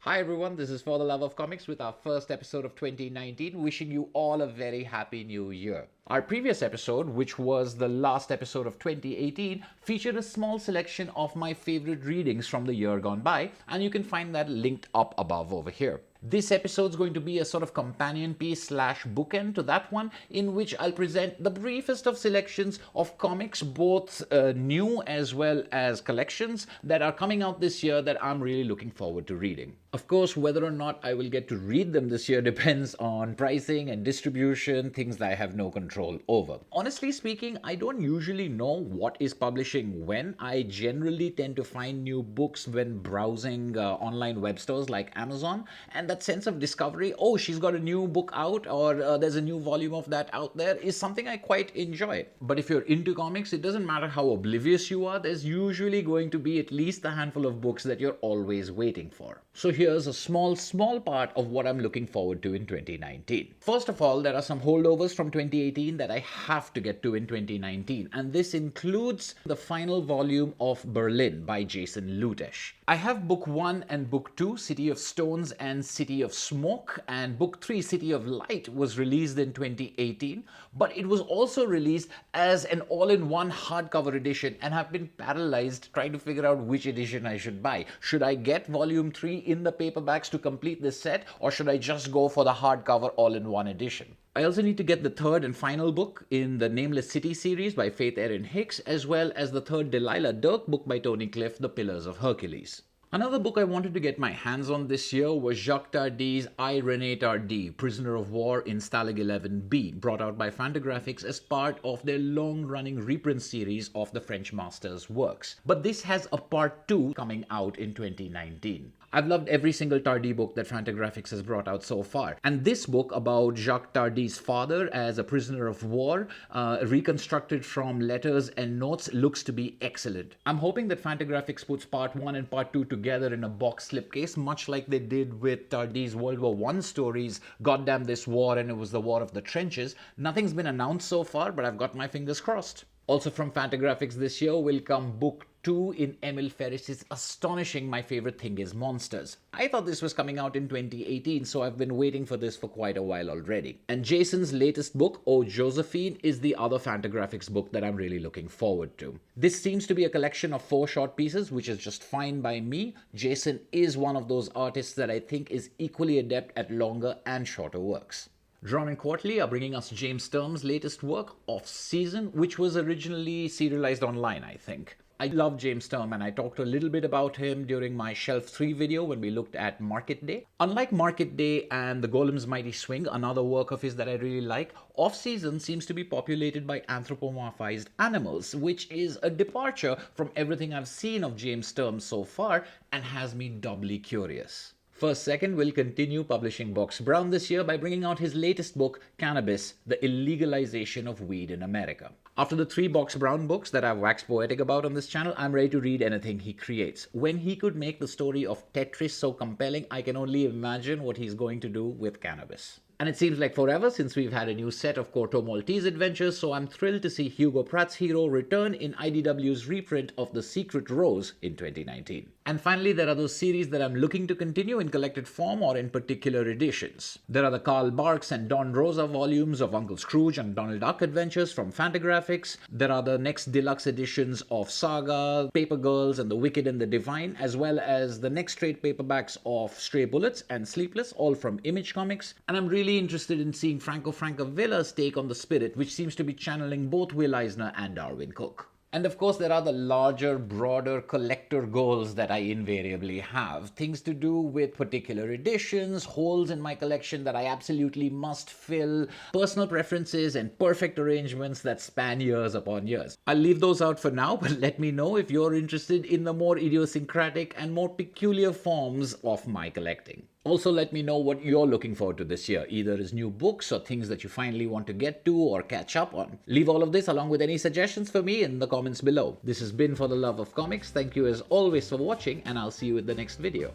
Hi everyone, this is For the Love of Comics with our first episode of 2019, wishing you all a very happy new year. Our previous episode, which was the last episode of 2018, featured a small selection of my favorite readings from the year gone by, and you can find that linked up above over here. This episode is going to be a sort of companion piece / bookend to that one, in which I'll present the briefest of selections of comics, both new as well as collections that are coming out this year that I'm really looking forward to reading. Of course, whether or not I will get to read them this year depends on pricing and distribution, things that I have no control over. Honestly speaking, I don't usually know what is publishing when. I generally tend to find new books when browsing online web stores like Amazon, and that sense of discovery, oh, she's got a new book out, or there's a new volume of that out there, is something I quite enjoy. But if you're into comics, it doesn't matter how oblivious you are, there's usually going to be at least a handful of books that you're always waiting for. So here's a small part of what I'm looking forward to in 2019. First of all, there are some holdovers from 2018 that I have to get to in 2019, and this includes the final volume of Berlin by Jason Lutesh. I have book 1 and book 2, City of Stones and City of Smoke, and book 3, City of Light, was released in 2018, but it was also released as an all-in-one hardcover edition, and have been paralyzed trying to figure out which edition I should buy. Should I get volume 3 in the paperbacks to complete this set, or should I just go for the hardcover all-in-one edition? I also need to get the third and final book in the Nameless City series by Faith Erin Hicks, as well as the third Delilah Dirk book by Tony Cliff, The Pillars of Hercules. Another book I wanted to get my hands on this year was Jacques Tardy's I, René Tardy, Prisoner of War in Stalag 11B, brought out by Fantagraphics as part of their long-running reprint series of the French master's works. But this has a part 2 coming out in 2019. I've loved every single Tardy book that Fantagraphics has brought out so far. And this book about Jacques Tardy's father as a prisoner of war, reconstructed from letters and notes, looks to be excellent. I'm hoping that Fantagraphics puts part 1 and part 2 together in a box slipcase, much like they did with Tardy's World War I stories, Goddamn This War, and It Was the War of the Trenches. Nothing's been announced so far, but I've got my fingers crossed. Also from Fantagraphics this year will come book 2 in Emil Ferris' astonishing My Favorite Thing Is Monsters. I thought this was coming out in 2018, so I've been waiting for this for quite a while already. And Jason's latest book, Oh Josephine, is the other Fantagraphics book that I'm really looking forward to. This seems to be a collection of 4 short pieces, which is just fine by me. Jason is one of those artists that I think is equally adept at longer and shorter works. Drawn and Quarterly are bringing us James Sturm's latest work, Off Season, which was originally serialized online, I think. I love James Sturm, and I talked a little bit about him during my Shelf 3 video when we looked at Market Day. Unlike Market Day and The Golem's Mighty Swing, another work of his that I really like, Off Season seems to be populated by anthropomorphized animals, which is a departure from everything I've seen of James Sturm so far and has me doubly curious. First Second will continue publishing Box Brown this year by bringing out his latest book, Cannabis, The Illegalization of Weed in America. After the 3 Box Brown books that I've waxed poetic about on this channel, I'm ready to read anything he creates. When he could make the story of Tetris so compelling, I can only imagine what he's going to do with Cannabis. And it seems like forever since we've had a new set of Corto Maltese adventures, so I'm thrilled to see Hugo Pratt's hero return in IDW's reprint of The Secret Rose in 2019. And finally, there are those series that I'm looking to continue in collected form or in particular editions. There are the Karl Barks and Don Rosa volumes of Uncle Scrooge and Donald Duck adventures from Fantagraphics. There are the next deluxe editions of Saga, Paper Girls, and The Wicked and the Divine, as well as the next trade paperbacks of Stray Bullets and Sleepless, all from Image Comics. And I'm really interested in seeing Franco Francavilla's take on the Spirit, which seems to be channeling both Will Eisner and Darwin Cook. And of course, there are the larger, broader collector goals that I invariably have. Things to do with particular editions, holes in my collection that I absolutely must fill, personal preferences, and perfect arrangements that span years upon years. I'll leave those out for now, but let me know if you're interested in the more idiosyncratic and more peculiar forms of my collecting. Also, let me know what you're looking forward to this year, either as new books or things that you finally want to get to or catch up on. Leave all of this along with any suggestions for me in the comments below. This has been For the Love of Comics. Thank you as always for watching, and I'll see you in the next video.